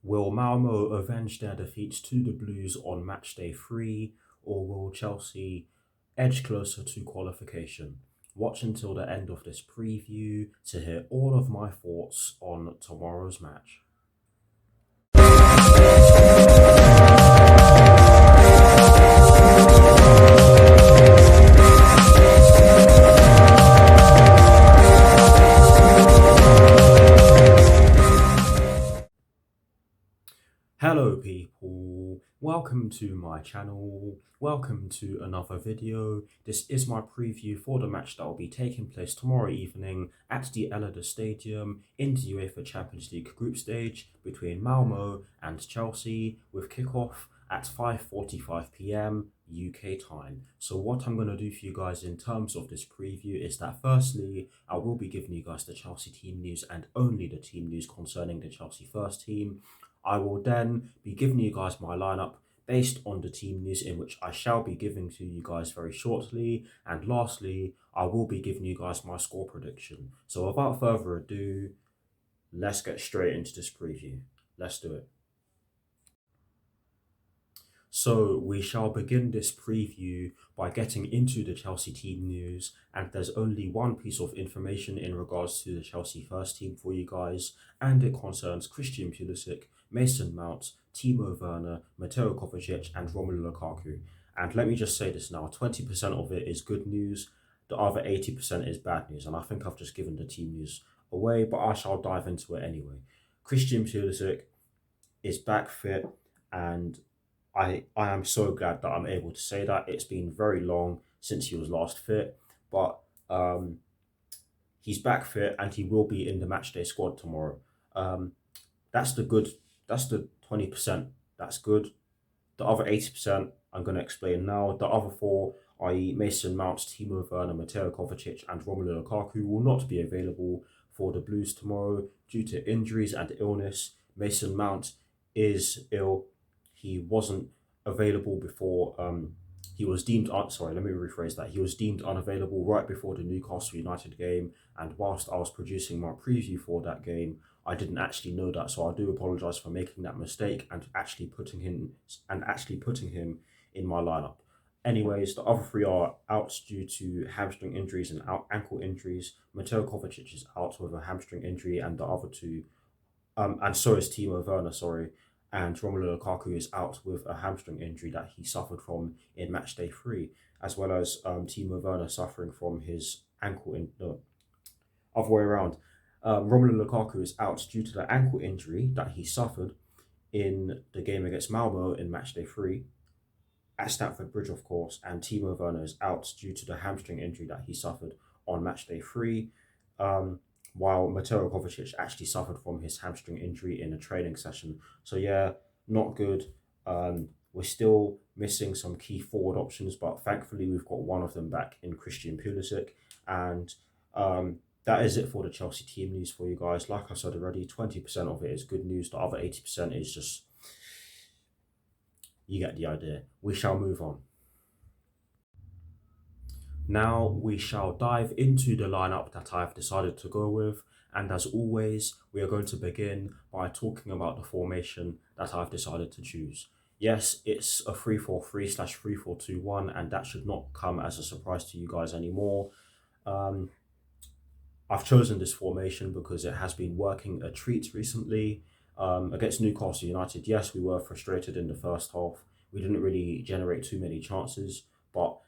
Will Malmo avenge their defeats to the Blues on match day 3, or will Chelsea edge closer to qualification? Watch until the end of this preview to hear all of my thoughts on tomorrow's match. Hello people, welcome to my channel, welcome to another video. This is my preview for the match that will be taking place tomorrow evening at the Elida Stadium in the UEFA Champions League group stage between Malmo and Chelsea, with kickoff at 5:45 p.m. UK time. So what I'm going to do for you guys in terms of this preview is that firstly, I will be giving you guys the Chelsea team news and only the team news concerning the Chelsea first team. I will then be giving you guys my lineup based on the team news, in which I shall be giving to you guys very shortly. And lastly, I will be giving you guys my score prediction. So without further ado, let's get straight into this preview. Let's do it. So we shall begin this preview by getting into the Chelsea team news, and there's only one piece of information in regards to the Chelsea first team for you guys, and it concerns Christian Pulisic, Mason Mount, Timo Werner, Mateo Kovacic, and Romelu Lukaku. And let me just say this now, 20% of it is good news, the other 80% is bad news, and I think I've just given the team news away, but I shall dive into it anyway. Christian Pulisic is back fit, and I am so glad that I'm able to say that. It's been very long since he was last fit, but he's back fit and he will be in the matchday squad tomorrow. That's the good. That's the 20%. That's good. The other 80%, I'm going to explain now. The other four, i.e. Mason Mount, Timo Werner, Mateo Kovacic, and Romelu Lukaku, will not be available for the Blues tomorrow due to injuries and illness. Mason Mount is ill. He wasn't available before. He was deemed. Sorry, let me rephrase that. He was deemed unavailable right before the Newcastle United game, and whilst I was producing my preview for that game, I didn't actually know that. So I do apologise for making that mistake and actually putting him in my lineup. Anyways, the other three are out due to hamstring injuries and ankle injuries. Mateo Kovacic is out with a hamstring injury, and the other two, and so is Timo Werner. Sorry. And Romelu Lukaku is out with a hamstring injury that he suffered from in match day 3, as well as Timo Werner suffering from his ankle other way around. Romelu Lukaku is out due to the ankle injury that he suffered in the game against Malmo in match day 3 at Stamford Bridge, of course, and Timo Werner is out due to the hamstring injury that he suffered on match day 3. While Mateo Kovacic actually suffered from his hamstring injury in a training session. So yeah, not good. We're still missing some key forward options, but thankfully we've got one of them back in Christian Pulisic. And that is it for the Chelsea team news for you guys. Like I said already, 20% of it is good news. The other 80% is just, you get the idea. We shall move on. Now we shall dive into the lineup that I've decided to go with, and as always, we are going to begin by talking about the formation that I've decided to choose. Yes, it's a 3-4-3/3-4-2-1, and that should not come as a surprise to you guys anymore. I've chosen this formation because it has been working a treat recently. Against Newcastle United, yes, we were frustrated in the first half. We didn't really generate too many chances, but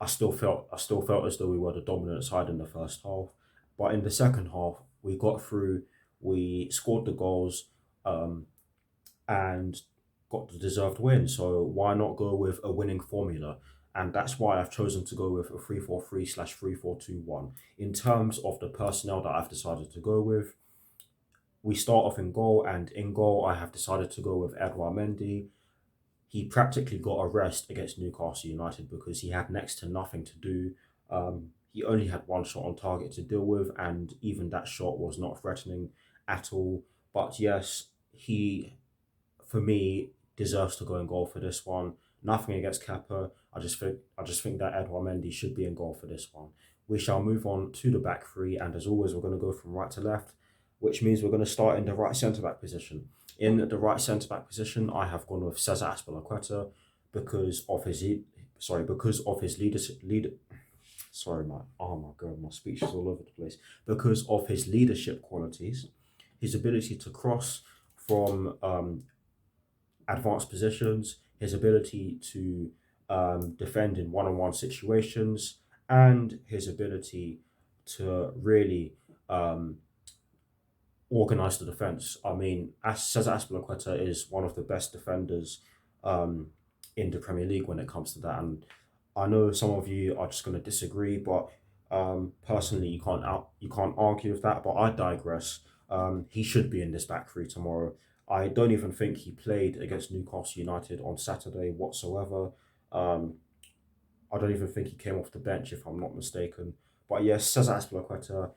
I still felt as though we were the dominant side in the first half. But in the second half, we got through, we scored the goals, and got the deserved win. So why not go with a winning formula? And that's why I've chosen to go with a 3-4-3/3-4-2-1. In terms of the personnel that I've decided to go with, we start off in goal, and in goal I have decided to go with Edouard Mendy. He practically got a rest against Newcastle United because he had next to nothing to do. He only had one shot on target to deal with, and even that shot was not threatening at all. But yes, he, for me, deserves to go in goal for this one. Nothing against Kepa. I just think that Edouard Mendy should be in goal for this one. We shall move on to the back three, and as always, we're going to go from right to left. which means we're going to start in the right centre back position. In the right centre back position, I have gone with Cesar Azpilicueta because of his because of his leadership. Sorry, my god, my speech is all over the place. Because of his leadership qualities, his ability to cross from advanced positions, his ability to defend in one-on-one situations, and his ability to really organise the defence. I mean, Cesar Azpilicueta is one of the best defenders in the Premier League when it comes to that. And I know some of you are just going to disagree, but personally, you can't argue with that. But I digress. He should be in this back three tomorrow. I don't even think he played against Newcastle United on Saturday whatsoever. Um, I don't even think he came off the bench, if I'm not mistaken. But yes, Cesar Azpilicueta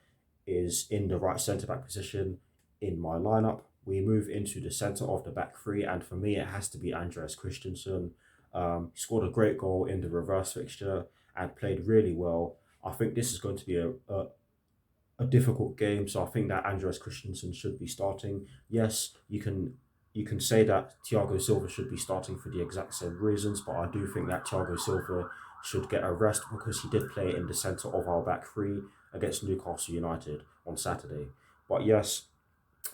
is in the right centre back position in my lineup. We move into the centre of the back three, and for me, it has to be Andreas Christensen. He scored a great goal in the reverse fixture and played really well. I think this is going to be a difficult game, so I think that Andreas Christensen should be starting. Yes, you can say that Thiago Silva should be starting for the exact same reasons, but I do think that Thiago Silva should get a rest because he did play in the centre of our back three against Newcastle United on Saturday. But yes,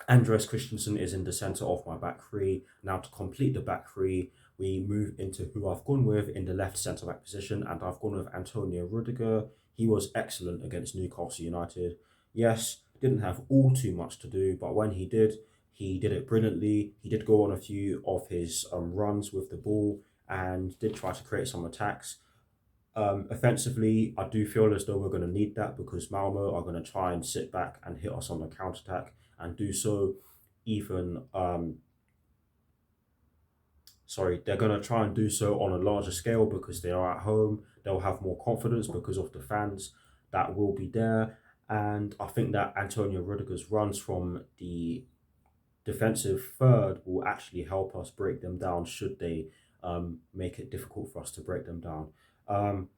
Andreas Christensen is in the centre of my back three. Now to complete the back three, we move into who I've gone with in the left centre back position, and I've gone with Antonio Rudiger. He was excellent against Newcastle United. Yes, didn't have all too much to do, but when he did it brilliantly. He did go on a few of his runs with the ball and did try to create some attacks. Offensively, I do feel as though we're going to need that because Malmo are going to try and sit back and hit us on the counter attack and do so even they're going to try and do so on a larger scale because they are at home. They'll have more confidence because of the fans that will be there. And I think that Antonio Rudiger's runs from the defensive third will actually help us break them down should they make it difficult for us to break them down.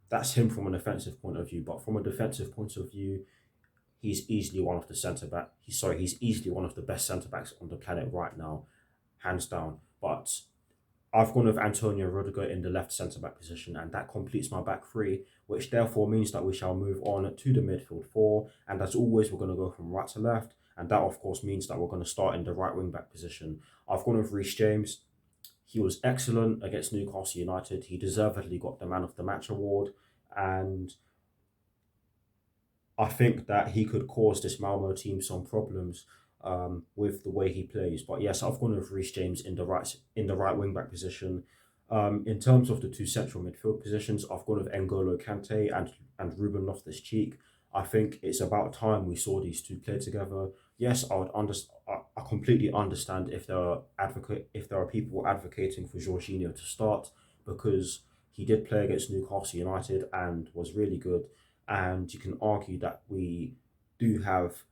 That's him from an offensive point of view, but from a defensive point of view, he's easily one of the centre back. He's easily one of the best centre backs on the planet right now, hands down. But I've gone with Antonio Rudiger in the left centre back position, and that completes my back three, which therefore means that we shall move on to the midfield four. And as always, we're going to go from right to left, and that of course means that we're going to start in the right wing back position. I've gone with Reece James. He was excellent against Newcastle United. He deservedly got the Man of the Match award, and I think that he could cause this Malmo team some problems with the way he plays. But yes, I've gone with Reece James in the right wing back position. In terms of the two central midfield positions, I've gone with N'Golo Kante and Ruben Loftus-Cheek. I think it's about time we saw these two play together. Yes, I completely understand if there are people advocating for Jorginho to start because he did play against Newcastle United and was really good. And you can argue that we do have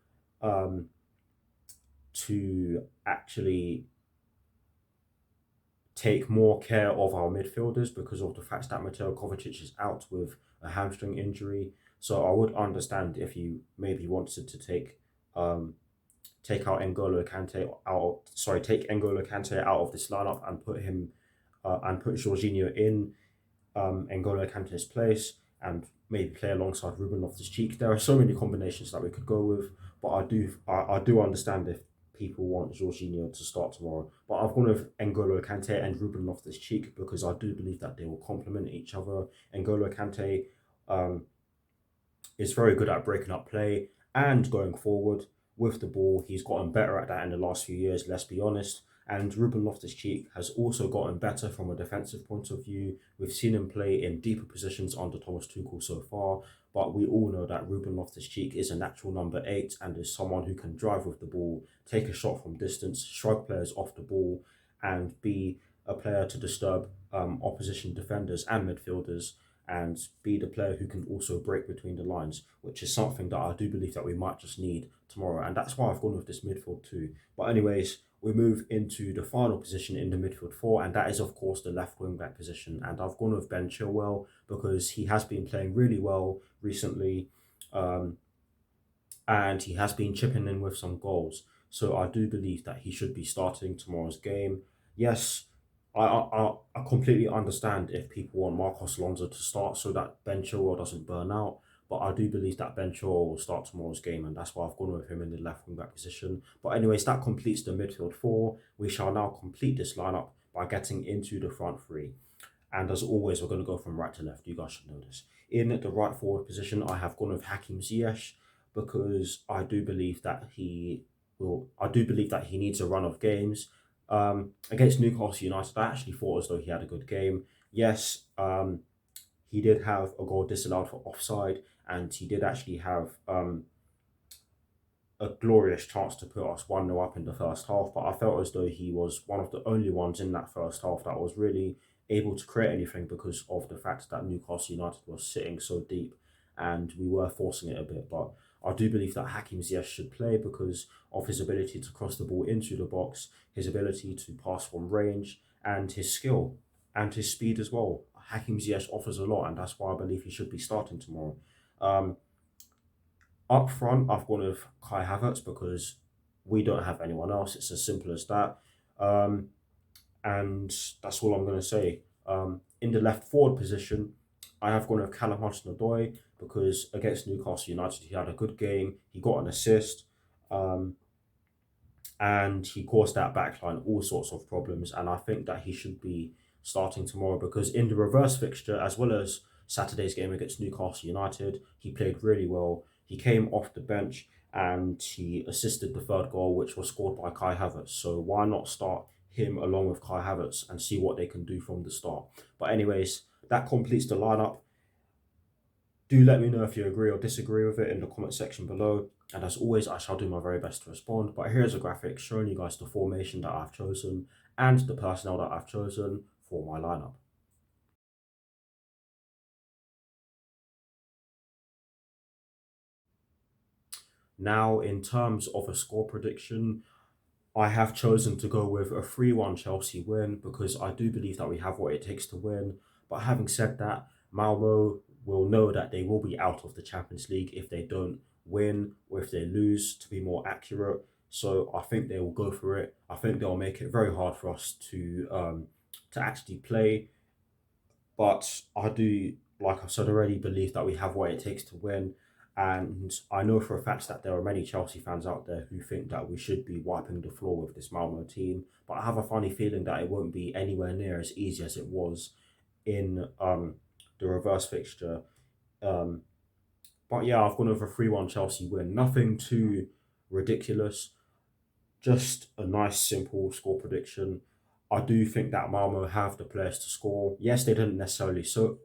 to actually take more care of our midfielders because of the fact that Mateo Kovacic is out with a hamstring injury. So I would understand if you maybe wanted to take N'Golo Kante out of this lineup and put Jorginho in N'Golo Kante's place and maybe play alongside Ruben Loftus-Cheek. There are so many combinations that we could go with, but I do understand if people want Jorginho to start tomorrow. But I've gone with N'Golo Kante and Ruben Loftus-Cheek because I do believe that they will complement each other. N'Golo Kante is very good at breaking up play and going forward with the ball. He's gotten better at that in the last few years, let's be honest. And Ruben Loftus-Cheek has also gotten better from a defensive point of view. We've seen him play in deeper positions under Thomas Tuchel so far, but we all know that Ruben Loftus-Cheek is a natural number 8 and is someone who can drive with the ball, take a shot from distance, shrug players off the ball, and be a player to disturb opposition defenders and midfielders, and be the player who can also break between the lines, which is something that I do believe that we might just need tomorrow. And that's why I've gone with this midfield too. But anyways, we move into the final position in the midfield four, and that is, of course, the left wing back position. And I've gone with Ben Chilwell because he has been playing really well recently. and he has been chipping in with some goals. So I do believe that he should be starting tomorrow's game. Yes, I completely understand if people want Marcos Alonso to start so that Ben Chilwell doesn't burn out. But I do believe that Ben Chilwell will start tomorrow's game, and that's why I've gone with him in the left wing back position. But anyways, that completes the midfield four. We shall now complete this lineup by getting into the front three. And as always, we're going to go from right to left. You guys should know this. In the right forward position, I have gone with Hakim Ziyech because I do believe that he will. I do believe that he needs a run of games. Against Newcastle United, I actually thought as though he had a good game. Yes, he did have a goal disallowed for offside, and he did actually have a glorious chance to put us 1-0 up in the first half, but I felt as though he was one of the only ones in that first half that was really able to create anything because of the fact that Newcastle United was sitting so deep and we were forcing it a bit. But I do believe that Hakim Ziyech should play because of his ability to cross the ball into the box, his ability to pass from range, and his skill and his speed as well. Hakim Ziyech offers a lot, and that's why I believe he should be starting tomorrow. Um, Up front, I've gone with Kai Havertz because we don't have anyone else. It's as simple as that. Um, and that's all I'm going to say. In the left forward position, I have gone with Callum Hudson-Odoi because against Newcastle United, he had a good game. He got an assist. Um, and he caused that backline all sorts of problems. And I think that he should be starting tomorrow because in the reverse fixture, as well as Saturday's game against Newcastle United, he played really well. He came off the bench and he assisted the third goal, which was scored by Kai Havertz. So why not start him along with Kai Havertz and see what they can do from the start? But anyways, that completes the lineup. Do let me know if you agree or disagree with it in the comment section below. And as always, I shall do my very best to respond. But here's a graphic showing you guys the formation that I've chosen and the personnel that I've chosen for my lineup. Now, in terms of a score prediction, I have chosen to go with a 3-1 Chelsea win because I do believe that we have what it takes to win. But having said that, Malmo will know that they will be out of the Champions League if they don't win or if they lose, to be more accurate. So I think they will go for it. I think they'll make it very hard for us to actually play. But I do, like I said already, believe that we have what it takes to win. And I know for a fact that there are many Chelsea fans out there who think that we should be wiping the floor with this Malmo team. But I have a funny feeling that it won't be anywhere near as easy as it was in the reverse fixture. Um, but yeah, I've gone over a 3-1 Chelsea win. Nothing too ridiculous. Just a nice, simple score prediction. I do think that Malmo have the players to score. Yes, they didn't necessarily show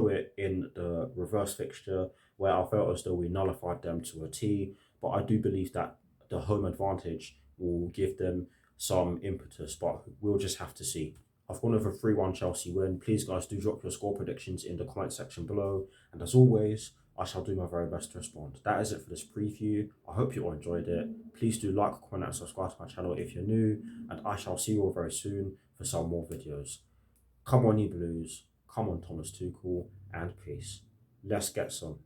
it in the reverse fixture where I felt as though we nullified them to a T. But I do believe that the home advantage will give them some impetus. But we'll just have to see. I've gone over 3-1 Chelsea win. Please, guys, do drop your score predictions in the comment section below. And as always, I shall do my very best to respond. That is it for this preview. I hope you all enjoyed it. Please do like, comment, and subscribe to my channel if you're new. And I shall see you all very soon for some more videos. Come on, you Blues. Come on, Thomas Tuchel. And peace. Let's get some.